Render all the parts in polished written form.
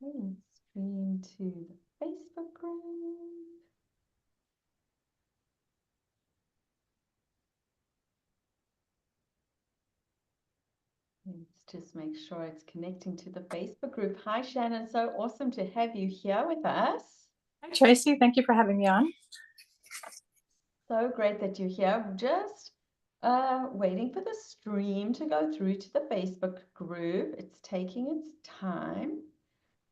Okay, stream to the Facebook group. Let's just make sure it's connecting to the Facebook group. Hi, Shannon. So awesome to have you here with us. Hi, Tracy. Thank you for having me on. So great that you're here. Just waiting for the stream to go through to the Facebook group. It's taking its time.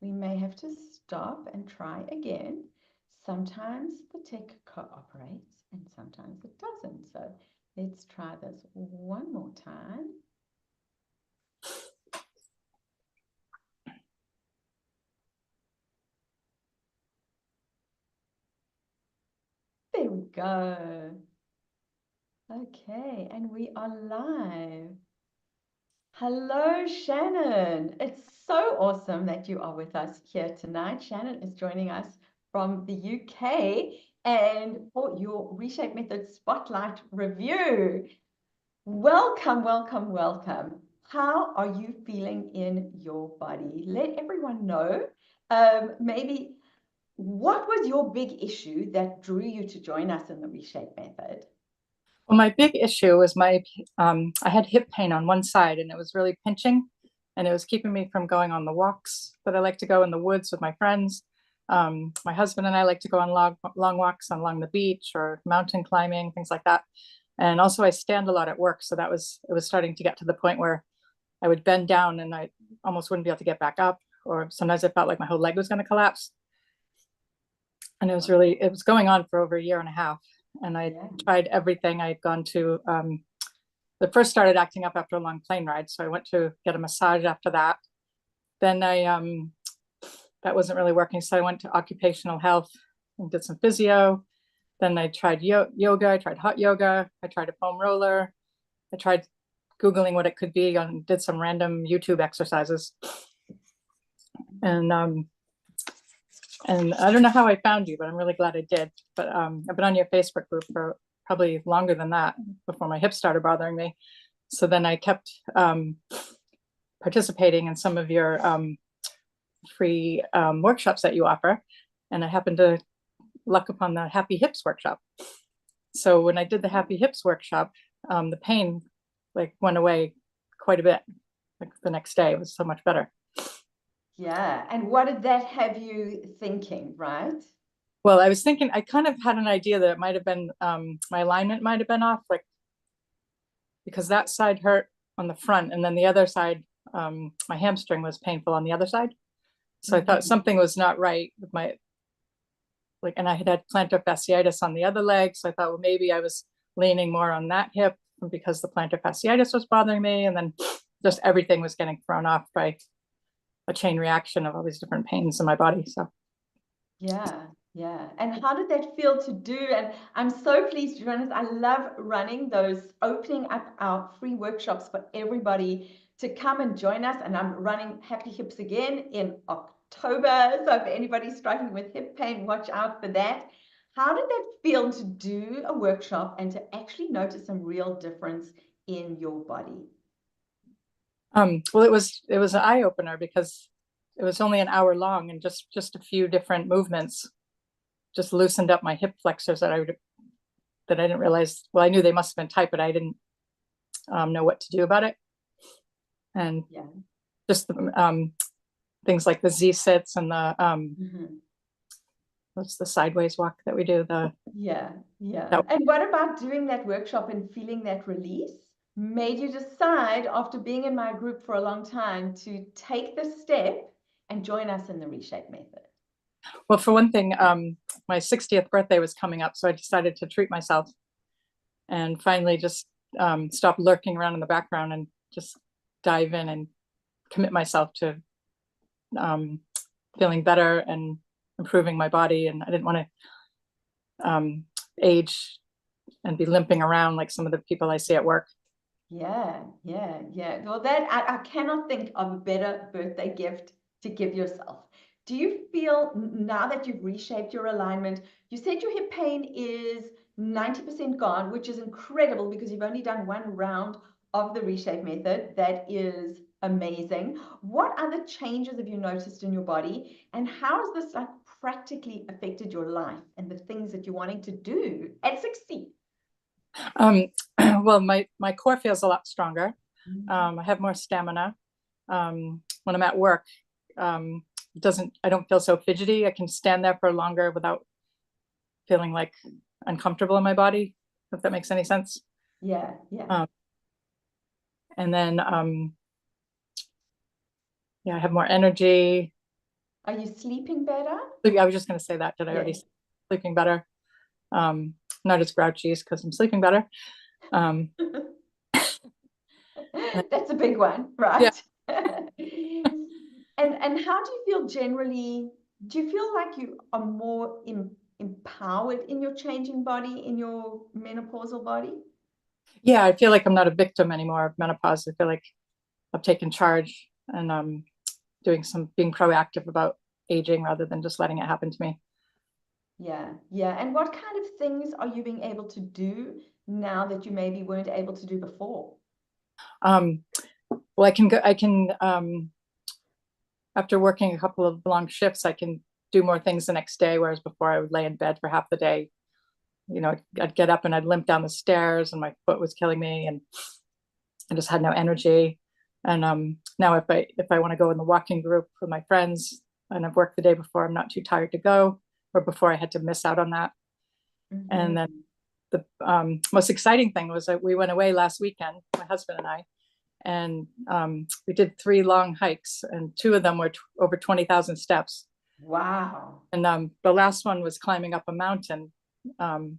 We may have to stop and try again. Sometimes the tech cooperates and sometimes it doesn't. So let's try this one more time. There we go. Okay, and we are live. Hello, Shannon. It's so awesome that you are with us here tonight. Shannon is joining us from the UK and for your Reshape Method Spotlight review. Welcome, welcome, welcome. How are you feeling in your body? Let everyone know. Maybe what was your big issue that drew you to join us in the Reshape Method? Well, my big issue was I had hip pain on one side and it was really pinching and it was keeping me from going on the walks that I like to go in the woods with my friends. My husband and I like to go on long walks along the beach or mountain climbing, things like that. And also I stand a lot at work. So it was starting to get to the point where I would bend down and I almost wouldn't be able to get back up. Or sometimes I felt like my whole leg was going to collapse. And it was going on for over a year and a half. And I tried everything. I'd gone to, it first started acting up after a long plane ride. So I went to get a massage after that. Then that wasn't really working. So I went to occupational health and did some physio. Then I tried yoga. I tried hot yoga. I tried a foam roller. I tried Googling what it could be and did some random YouTube exercises. And I don't know how I found you, but I'm really glad I did. But I've been on your Facebook group for probably longer than that before my hips started bothering me. So then I kept participating in some of your free workshops that you offer. And I happened to luck upon the Happy Hips workshop. So when I did the Happy Hips workshop, the pain went away quite a bit. Like the next day, it was so much better. Yeah. And what did that have you thinking, right? Well, I was thinking, I kind of had an idea that it might have been, my alignment might have been off, because that side hurt on the front and then the other side, my hamstring was painful on the other side. So I thought something was not right with and I had plantar fasciitis on the other leg. So I thought, well, maybe I was leaning more on that hip because the plantar fasciitis was bothering me. And then just everything was getting thrown off by a chain reaction of all these different pains in my body. So yeah. And how did that feel to do? And I'm so pleased to be honest. I love running those, opening up our free workshops for everybody to come and join us. And I'm running Happy Hips again in October. So if anybody's struggling with hip pain, watch out for that. How did that feel to do a workshop and to actually notice some real difference in your body? Well, it was an eye opener because it was only an hour long and just a few different movements just loosened up my hip flexors that I didn't realize. Well, I knew they must have been tight, but I didn't know what to do about it. And just things like the Z sits and the what's the sideways walk that we do? And what about doing that workshop and feeling that release made you decide, after being in my group for a long time, to take the step and join us in the Reshape Method? Well, for one thing, my 60th birthday was coming up, so I decided to treat myself and finally just stop lurking around in the background and just dive in and commit myself to feeling better and improving my body. And I didn't want to age and be limping around like some of the people I see at work. Yeah. Well, that I cannot think of a better birthday gift to give yourself. Do you feel now that you've reshaped your alignment, you said your hip pain is 90% gone, which is incredible because you've only done one round of the Reshape method. That is amazing. What other changes have you noticed in your body, and how has this like practically affected your life and the things that you're wanting to do at 60? Well, my core feels a lot stronger. I have more stamina. When I'm at work, I don't feel so fidgety. I can stand there for longer without feeling like uncomfortable in my body, if that makes any sense. Yeah, yeah. And then, yeah, I have more energy. Are you sleeping better? I was just going to say that. Did I already Yes. say sleeping better? Not as grouchy because I'm sleeping better. Um, That's a big one, yeah, right? And how do you feel generally? Do you feel like you are more empowered in your changing body, in your menopausal body? yeah, I feel like I'm not a victim anymore of menopause. I feel like I've taken charge and being proactive about aging rather than just letting it happen to me. Yeah, yeah. And what kind of things are you being able to do now that you maybe weren't able to do before? Um, well, after working a couple of long shifts, I can do more things the next day. Whereas before I would lay in bed for half the day. You know, I'd get up and I'd limp down the stairs and my foot was killing me and I just had no energy. And now if I want to go in the walking group with my friends and I've worked the day before, I'm not too tired to go, or before I had to miss out on that. And then the most exciting thing was that we went away last weekend, my husband and I, and we did 3 long hikes, and 2 of them were over 20,000 steps. Wow. And the last one was climbing up a mountain, and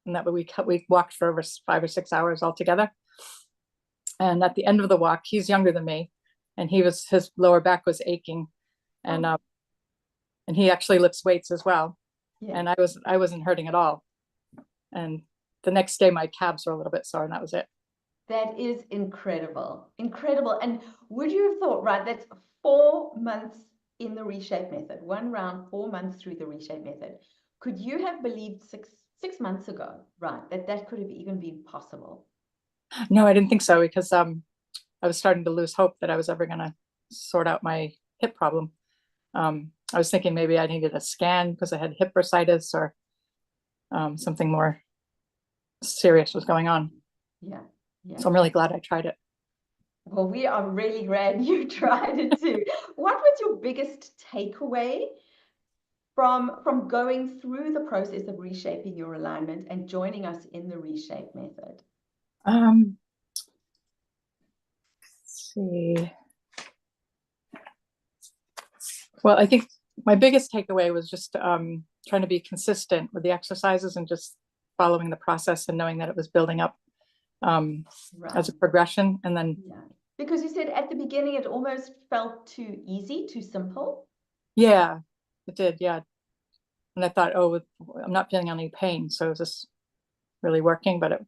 that we walked for over 5 or 6 hours altogether. And at the end of the walk, he's younger than me, and his lower back was aching, and Oh, and he actually lifts weights as well, yeah. and I wasn't hurting at all. And the next day, my calves were a little bit sore, and that was it. That is incredible. Incredible. And would you have thought, right, that's 4 months in the Reshape method, one round, 4 months through the Reshape method. Could you have believed six months ago, right, that that could have even been possible? No, I didn't think so, because I was starting to lose hope that I was ever going to sort out my hip problem. I was thinking maybe I needed a scan because I had hip bursitis, or something more serious was going on. Yeah, yeah. So I'm really glad I tried it. Well, we are really glad you tried it too. What was your biggest takeaway from going through the process of reshaping your alignment and joining us in the Reshape method? Um, let's see. Well, I think my biggest takeaway was just trying to be consistent with the exercises and just following the process and knowing that it was building up Right. as a progression. And then, Yeah. Because you said at the beginning it almost felt too easy, too simple. yeah, it did. Yeah. And I thought, oh, I'm not feeling any pain. So is this really working? But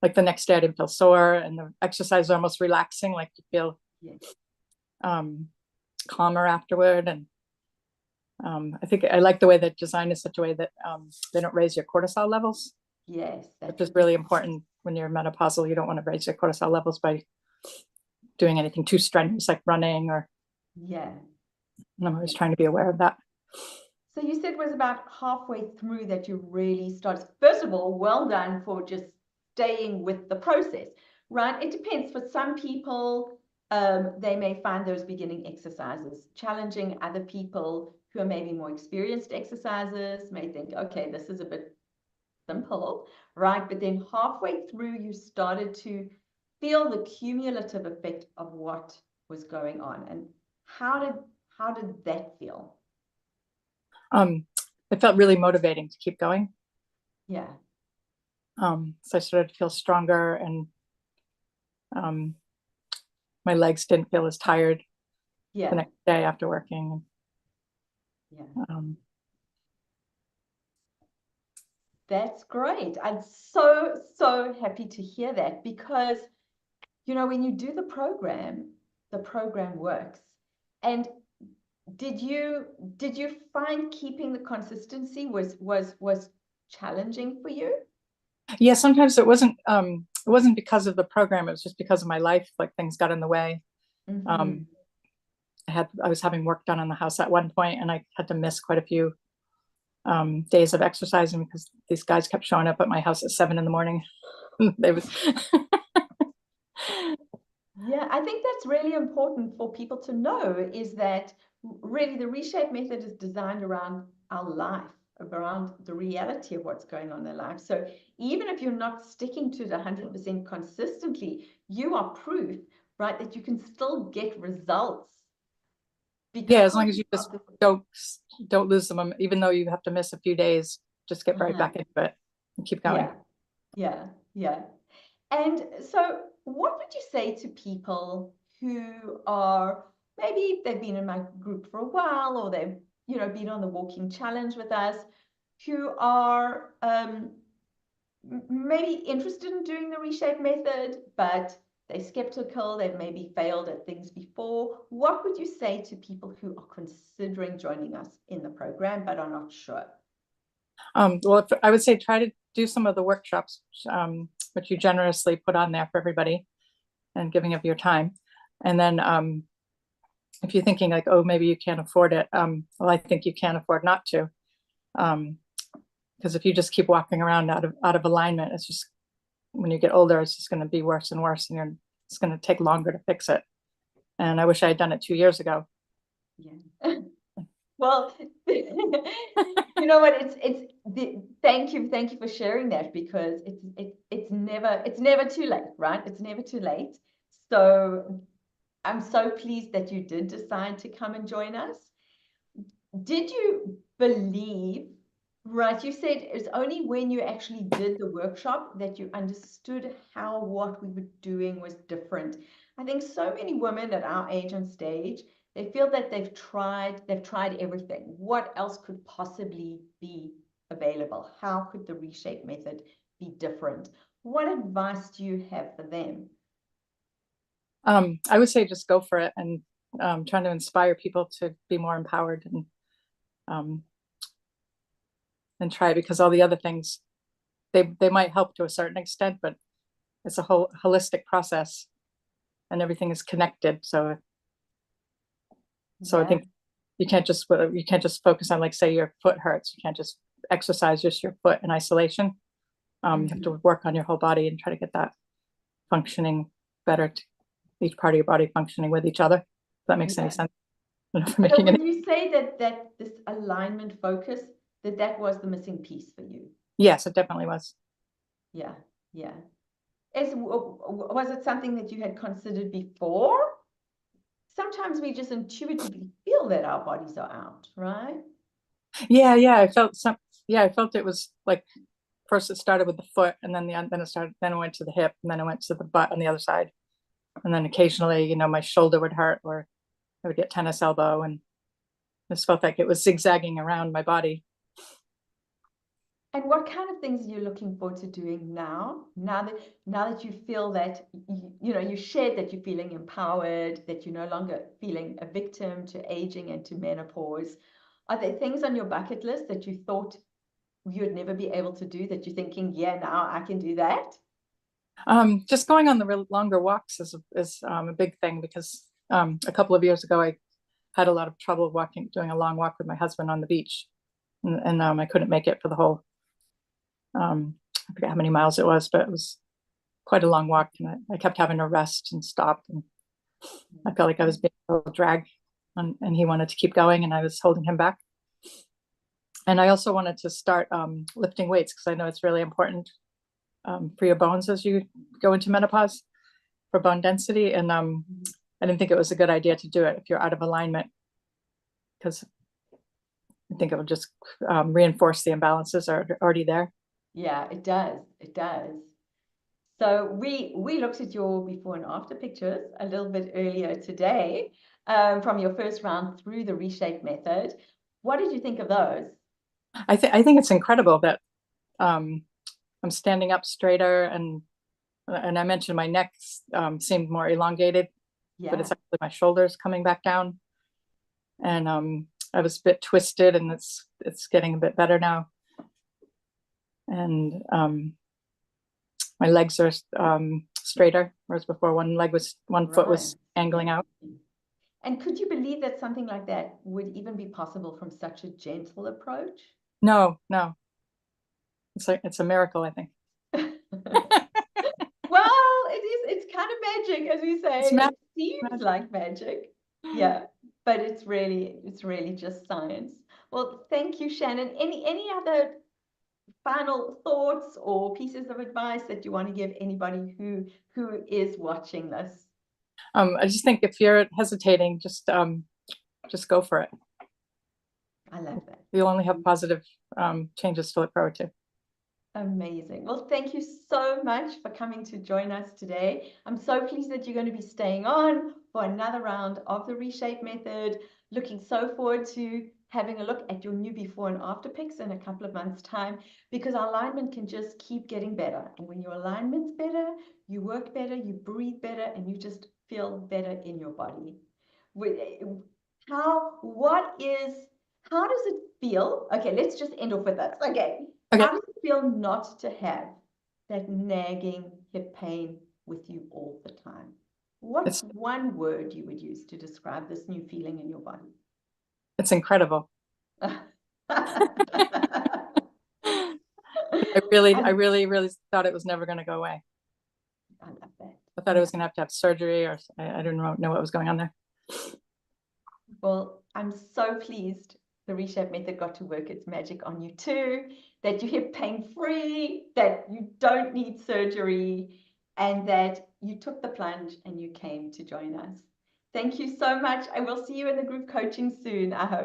like the next day, I didn't feel sore, and the exercise was almost relaxing. Like you feel Yes. um, calmer afterward. And I think I like the way that design is such a way that they don't raise your cortisol levels, Yes, which that's is really important when you're menopausal. You don't want to raise your cortisol levels by doing anything too strenuous like running, or yeah. and I'm always Yeah. trying to be aware of that. So you said it was about halfway through that you really started. First of all, well done for just staying with the process, right? It depends. For some people, they may find those beginning exercises challenging. Other people who are maybe more experienced exercises may think, okay, this is a bit simple, right? But then halfway through, you started to feel the cumulative effect of what was going on. And how did that feel? Um, it felt really motivating to keep going. Yeah, So I started to feel stronger, and um, my legs didn't feel as tired the yeah, next day after working. yeah. Um, That's great. I'm so, so happy to hear that because, you know, when you do the program works. And did you find keeping the consistency was challenging for you? yeah, sometimes it wasn't. it wasn't because of the program, it was just because of my life. Like things got in the way. Mm-hmm. um I was having work done on the house at one point, and I had to miss quite a few days of exercising because these guys kept showing up at my house at 7 a.m. They was Yeah, I think that's really important for people to know is that really the reshape method is designed around our life, around the reality of what's going on in their life. So even if you're not sticking to it 100% consistently, you are proof, right, that you can still get results yeah, as long because as you just of the don't lose them, even though you have to miss a few days, just get right uh-huh. back into it and keep going. Yeah, yeah, yeah. And so, what would you say to people who are maybe they've been in my group for a while, or they've been on the walking challenge with us, who are maybe interested in doing the reshape method, but they're skeptical, they've maybe failed at things before. What would you say to people who are considering joining us in the program but are not sure? Well, I would say try to do some of the workshops, which you generously put on there for everybody and giving up your time. And then if you're thinking like, oh, maybe you can't afford it, well, I think you can't afford not to. Because if you just keep walking around out of alignment, it's just, when you get older, it's just going to be worse and worse, and it's going to take longer to fix it. And I wish I had done it 2 years ago. Yeah. Well, you know what? Thank you for sharing that, because it's never too late, right? It's never too late. So I'm so pleased that you did decide to come and join us. Did you believe, right? You said it's only when you actually did the workshop that you understood how what we were doing was different. I think so many women at our age and stage, they feel that they've tried everything. What else could possibly be available? How could the reshape method be different? What advice do you have for them? I would say just go for it, and trying to inspire people to be more empowered um, and try it, because all the other things, they might help to a certain extent, but it's a whole holistic process and everything is connected. So I Yeah. think you can't just focus on, like, say your foot hurts, you can't just exercise just your foot in isolation. You have Mhm. to work on your whole body and try to get that functioning better, each part of your body functioning with each other. If that makes any Yeah. sense. So Making any would you say that this alignment focus, that was the missing piece for you? Yes, it definitely was. Yeah, yeah. Was it something that you had considered before? Sometimes we just intuitively feel that our bodies are out, right? Yeah, I felt it was like, first it started with the foot, and then it went to the hip, and then it went to the butt on the other side. And then occasionally, my shoulder would hurt, or I would get tennis elbow, and just felt like it was zigzagging around my body. And what kind of things are you looking forward to doing now? Now that you feel that you shared that you're feeling empowered, that you're no longer feeling a victim to aging and to menopause. Are there things on your bucket list that you thought you'd never be able to do that you're thinking, yeah, now I can do that? Just going on the real longer walks is a big thing, because a couple of years ago I had a lot of trouble doing a long walk with my husband on the beach, and I couldn't make it for the whole. I forget how many miles it was, but it was quite a long walk, and I kept having to rest and stop, and I felt like I was being a little drag, and he wanted to keep going, and I was holding him back. And I also wanted to start lifting weights, because I know it's really important for your bones as you go into menopause, for bone density. And I didn't think it was a good idea to do it if you're out of alignment, because I think it will just reinforce the imbalances are already there. Yeah, it does. It does. So we looked at your before and after pictures a little bit earlier today, from your first round through the reshape method. What did you think of those? I think it's incredible that um, I'm standing up straighter, and I mentioned my neck seemed more elongated, but Yeah. it's actually my shoulders coming back down. And I was a bit twisted, and it's getting a bit better now. And my legs are straighter, whereas before one foot was angling Yeah. out. And could you believe that something like that would even be possible from such a gentle approach? No, it's a miracle, I think. Well, it's kind of magic, as we say. It seems like magic. Yeah, but it's really just science. Well, thank you, Shannon. Any other final thoughts or pieces of advice that you want to give anybody who is watching this? I just think if you're hesitating, just go for it. I love that. You'll only have positive changes to look forward to. Amazing. Well, thank you so much for coming to join us today. I'm so pleased that you're going to be staying on for another round of the Reshape Method. Looking so forward to having a look at your new before and after pics in a couple of months' time, because our alignment can just keep getting better. And when your alignment's better, you work better, you breathe better, and you just feel better in your body. How does it feel? Okay, let's just end off with this. Okay. How does it feel not to have that nagging hip pain with you all the time? What's one word you would use to describe this new feeling in your body? It's incredible. I really thought it was never going to go away. I love that. I thought I was going to have surgery, or I didn't know what was going on there. Well, I'm so pleased the Reshape Method got to work its magic on you too, that you're hip pain-free, that you don't need surgery, and that you took the plunge and you came to join us. Thank you so much. I will see you in the group coaching soon, I hope.